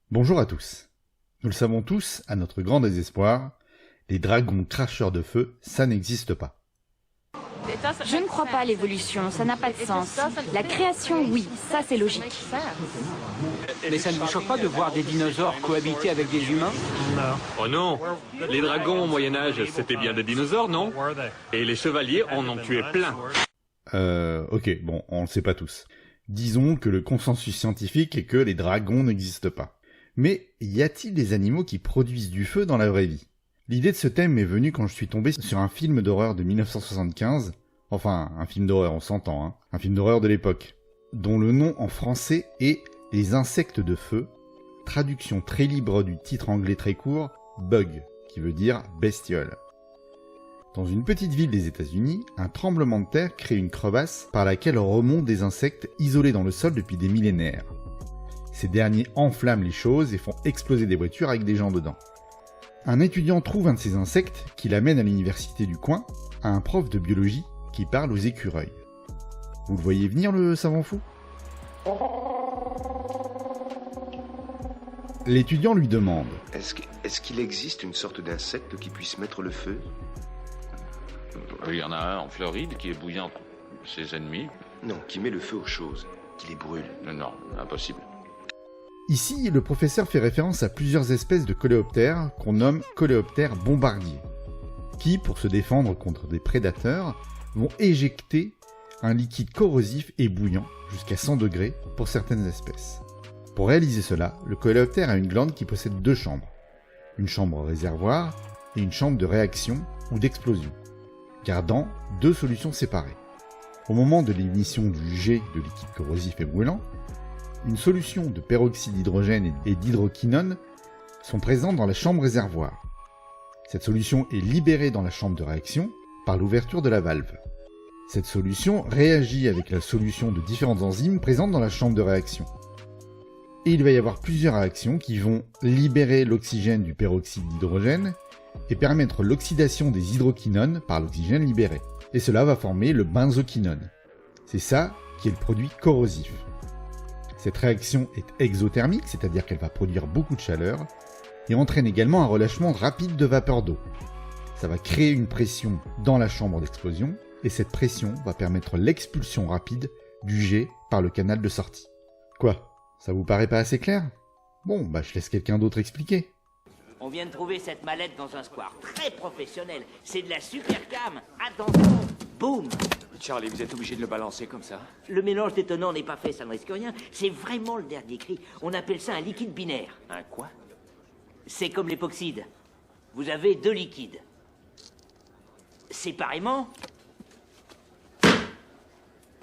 Bonjour à tous. Nous le savons tous, à notre grand désespoir, les dragons cracheurs de feu, ça n'existe pas. Je ne crois pas à l'évolution, ça n'a pas de sens. La création, oui, ça c'est logique. Mais ça ne vous choque pas de voir des dinosaures cohabiter avec des humains? Oh non. Les dragons au Moyen-Âge, c'était bien des dinosaures, non? Et les chevaliers en ont tué plein. Ok, bon, on le sait pas tous. Disons que le consensus scientifique est que les dragons n'existent pas. Mais y a-t-il des animaux qui produisent du feu dans la vraie vie? L'idée de ce thème m'est venue quand je suis tombé sur un film d'horreur de 1975, enfin, un film d'horreur, on s'entend, hein, un film d'horreur de l'époque, dont le nom en français est « Les insectes de feu », traduction très libre du titre anglais très court « Bug », qui veut dire « bestiole ». Dans une petite ville des États-Unis, un tremblement de terre crée une crevasse par laquelle remontent des insectes isolés dans le sol depuis des millénaires. Ces derniers enflamment les choses et font exploser des voitures avec des gens dedans. Un étudiant trouve un de ces insectes qui l'amène à l'université du coin, à un prof de biologie qui parle aux écureuils. Vous le voyez venir, le savant fou? L'étudiant lui demande « Est-ce qu'il existe une sorte d'insecte qui puisse mettre le feu? Il y en a un en Floride qui est bouillant ses ennemis. Non, qui met le feu aux choses, qui les brûle. Non, impossible. » Ici, le professeur fait référence à plusieurs espèces de coléoptères qu'on nomme coléoptères bombardiers, qui, pour se défendre contre des prédateurs, vont éjecter un liquide corrosif et bouillant jusqu'à 100 degrés pour certaines espèces. Pour réaliser cela, le coléoptère a une glande qui possède deux chambres, une chambre réservoir et une chambre de réaction ou d'explosion, gardant deux solutions séparées. Au moment de l'émission du jet de liquide corrosif et brûlant, une solution de peroxyde d'hydrogène et d'hydroquinone sont présentes dans la chambre réservoir. Cette solution est libérée dans la chambre de réaction par l'ouverture de la valve. Cette solution réagit avec la solution de différentes enzymes présentes dans la chambre de réaction. Et il va y avoir plusieurs réactions qui vont libérer l'oxygène du peroxyde d'hydrogène et permettre l'oxydation des hydroquinones par l'oxygène libéré. Et cela va former le benzoquinone. C'est ça qui est le produit corrosif. Cette réaction est exothermique, c'est-à-dire qu'elle va produire beaucoup de chaleur, et entraîne également un relâchement rapide de vapeur d'eau. Ça va créer une pression dans la chambre d'explosion, et cette pression va permettre l'expulsion rapide du jet par le canal de sortie. Quoi? Ça vous paraît pas assez clair? Bon, je laisse quelqu'un d'autre expliquer. On vient de trouver cette mallette dans un square très professionnel. C'est de la super cam. Attention, boum. Charlie, vous êtes obligé de le balancer comme ça. Le mélange détonnant n'est pas fait, ça ne risque rien. C'est vraiment le dernier cri. On appelle ça un liquide binaire. Un quoi? C'est comme l'époxyde. Vous avez deux liquides. Séparément,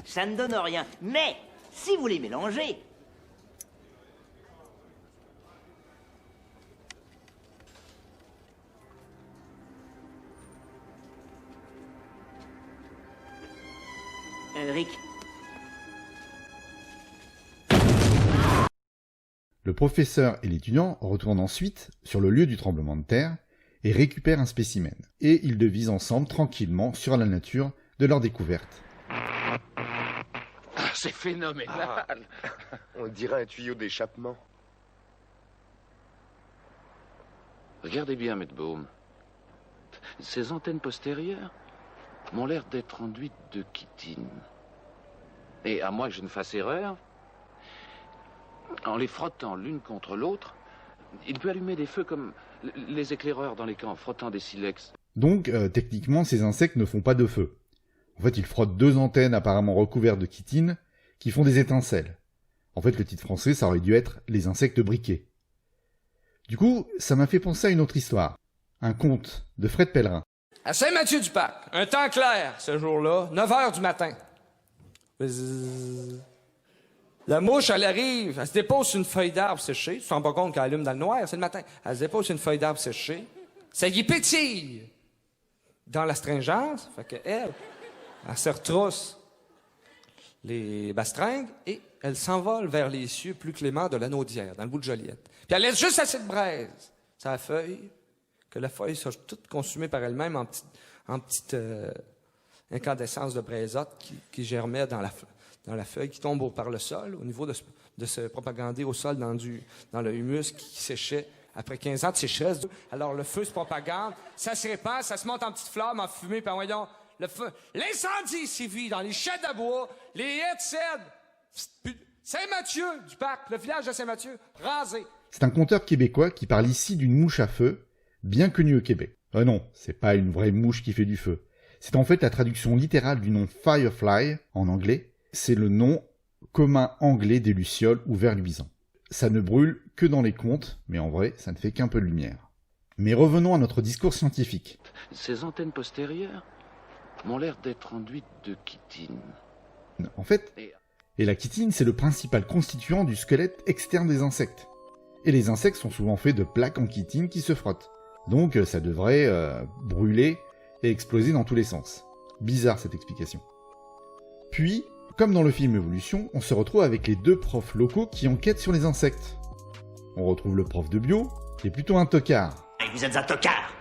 ça ne donne rien. Mais, si vous les mélangez, Rick, Le professeur et l'étudiant retournent ensuite sur le lieu du tremblement de terre et récupèrent un spécimen. Et ils devisent ensemble tranquillement sur la nature de leur découverte. C'est phénoménal. On dirait un tuyau d'échappement. Regardez bien, Maître Baum. Ces antennes postérieures m'ont l'air d'être enduites de chitine. Et à moins que je ne fasse erreur, en les frottant l'une contre l'autre, il peut allumer des feux comme les éclaireurs dans les camps, frottant des silex. Donc, techniquement, ces insectes ne font pas de feu. En fait, ils frottent deux antennes apparemment recouvertes de chitine qui font des étincelles. En fait, le titre français, ça aurait dû être « Les insectes briqués ». Du coup, ça m'a fait penser à une autre histoire. Un conte de Fred Pellerin. À Saint-Mathieu-du-Parc, un temps clair ce jour-là, 9 h du matin. Bzzz. La mouche, elle arrive, elle se dépose sur une feuille d'arbre séchée. Tu te rends pas compte qu'elle allume dans le noir, c'est le matin. Elle se dépose sur une feuille d'arbre séchée. Ça y pétille dans l'astringence. Fait qu'elle, elle se retrousse les bastringues et elle s'envole vers les cieux plus cléments de l'anneau d'hier, dans le bout de Joliette. Puis elle laisse juste assez de braise sur la feuille, que la feuille soit toute consumée par elle-même en petites incandescence de brésote qui germait dans la feuille, qui tombe par le sol, au niveau de se propagander au sol dans le humus qui séchait après 15 ans de sécheresse. Alors, le feu se propage, ça se répand, ça se monte en petites flammes, en fumée, puis voyons, le feu. L'incendie sévit dans les sheds à bois, les haies de cèdre. Saint-Mathieu du parc, le village de Saint-Mathieu, rasé. C'est un conteur québécois qui parle ici d'une mouche à feu, bien connue au Québec. Non, c'est pas une vraie mouche qui fait du feu. C'est en fait la traduction littérale du nom Firefly, en anglais. C'est le nom commun anglais des lucioles ou vers luisants. Ça ne brûle que dans les contes, mais en vrai, ça ne fait qu'un peu de lumière. Mais revenons à notre discours scientifique. Ces antennes postérieures m'ont l'air d'être enduites de chitine. En fait, et la chitine, c'est le principal constituant du squelette externe des insectes. Et les insectes sont souvent faits de plaques en chitine qui se frottent. Donc ça devrait brûler et exploser dans tous les sens. Bizarre cette explication. Puis, comme dans le film Évolution, on se retrouve avec les deux profs locaux qui enquêtent sur les insectes. On retrouve le prof de bio, qui est plutôt un tocard. Et vous êtes un tocard!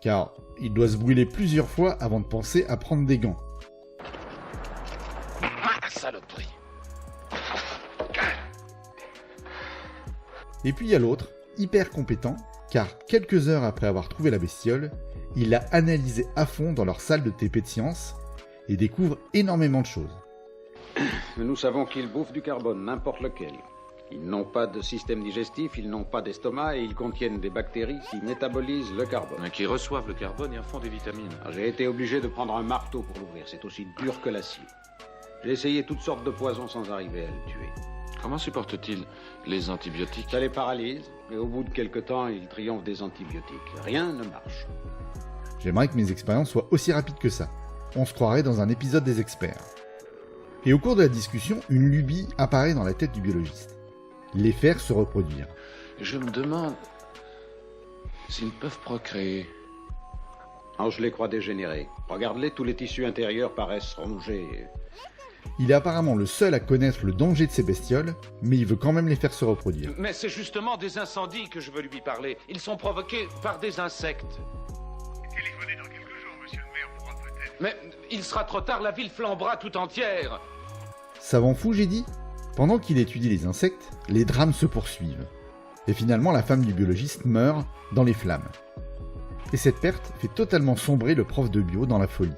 Car il doit se brûler plusieurs fois avant de penser à prendre des gants. Ah, saloperie! Et puis il y a l'autre, hyper compétent, car quelques heures après avoir trouvé la bestiole, il l'a analysée à fond dans leur salle de TP de science et découvre énormément de choses. Nous savons qu'ils bouffent du carbone, n'importe lequel. Ils n'ont pas de système digestif, ils n'ont pas d'estomac et ils contiennent des bactéries qui métabolisent le carbone. Qui reçoivent le carbone et en font des vitamines. J'ai été obligé de prendre un marteau pour l'ouvrir, c'est aussi dur que l'acier. J'ai essayé toutes sortes de poisons sans arriver à le tuer. Comment supportent-ils les antibiotiques? Ça les paralyse, mais au bout de quelque temps, ils triomphent des antibiotiques. Rien ne marche. J'aimerais que mes expériences soient aussi rapides que ça. On se croirait dans un épisode des experts. Et au cours de la discussion, une lubie apparaît dans la tête du biologiste. Les faire se reproduire. Je me demande s'ils peuvent procréer. Oh, je les crois dégénérés. Regarde-les, tous les tissus intérieurs paraissent rongés. Il est apparemment le seul à connaître le danger de ces bestioles, mais il veut quand même les faire se reproduire. Mais c'est justement des incendies que je veux lui parler. Ils sont provoqués par des insectes. Téléphonez dans quelques jours, monsieur le maire pourra peut-être... Mais il sera trop tard, la ville flambera tout entière. Savant fou, j'ai dit. Pendant qu'il étudie les insectes, les drames se poursuivent. Et finalement, la femme du biologiste meurt dans les flammes. Et cette perte fait totalement sombrer le prof de bio dans la folie,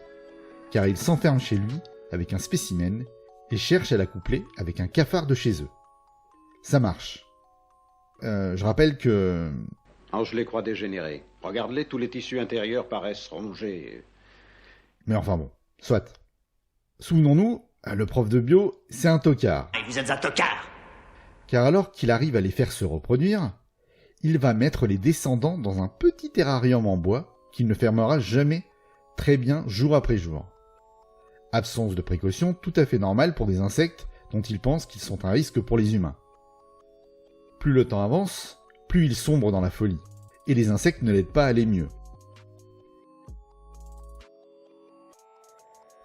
car il s'enferme chez lui avec un spécimen et cherche à l'accoupler avec un cafard de chez eux. Ça marche. Je rappelle que... Oh, je les crois dégénérés. Regarde-les, tous les tissus intérieurs paraissent rongés. Mais enfin bon, soit. Souvenons-nous, le prof de bio, c'est un tocard. Et vous êtes un tocard! Car alors qu'il arrive à les faire se reproduire, il va mettre les descendants dans un petit terrarium en bois qu'il ne fermera jamais très bien jour après jour. Absence de précaution tout à fait normale pour des insectes dont il pense qu'ils sont un risque pour les humains. Plus le temps avance, plus il sombre dans la folie, et les insectes ne l'aident pas à aller mieux.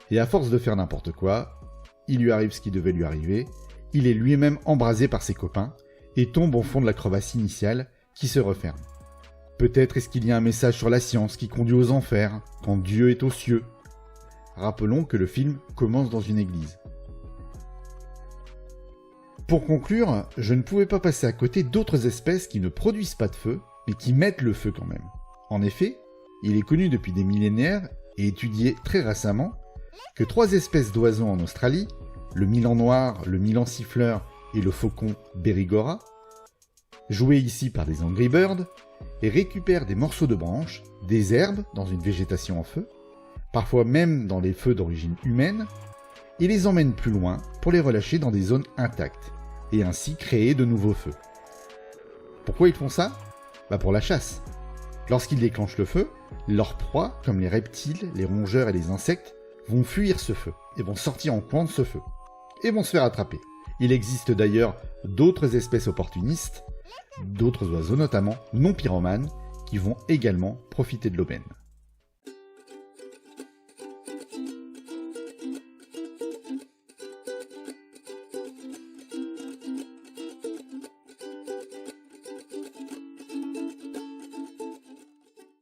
Et à force de faire n'importe quoi, il lui arrive ce qui devait lui arriver, il est lui-même embrasé par ses copains, et tombe au fond de la crevasse initiale qui se referme. Peut-être est-ce qu'il y a un message sur la science qui conduit aux enfers, quand Dieu est aux cieux. Rappelons que le film commence dans une église. Pour conclure, je ne pouvais pas passer à côté d'autres espèces qui ne produisent pas de feu, mais qui mettent le feu quand même. En effet, il est connu depuis des millénaires, et étudié très récemment, que 3 espèces d'oiseaux en Australie, le milan noir, le milan siffleur et le faucon Berigora, joués ici par des Angry Birds, et récupèrent des morceaux de branches, des herbes dans une végétation en feu, parfois même dans les feux d'origine humaine, et les emmènent plus loin pour les relâcher dans des zones intactes, et ainsi créer de nouveaux feux. Pourquoi ils font ça? Pour la chasse. Lorsqu'ils déclenchent le feu, leurs proies, comme les reptiles, les rongeurs et les insectes, vont fuir ce feu, et vont sortir en courant de ce feu, et vont se faire attraper. Il existe d'ailleurs d'autres espèces opportunistes, d'autres oiseaux notamment, non pyromanes, qui vont également profiter de l'aubaine.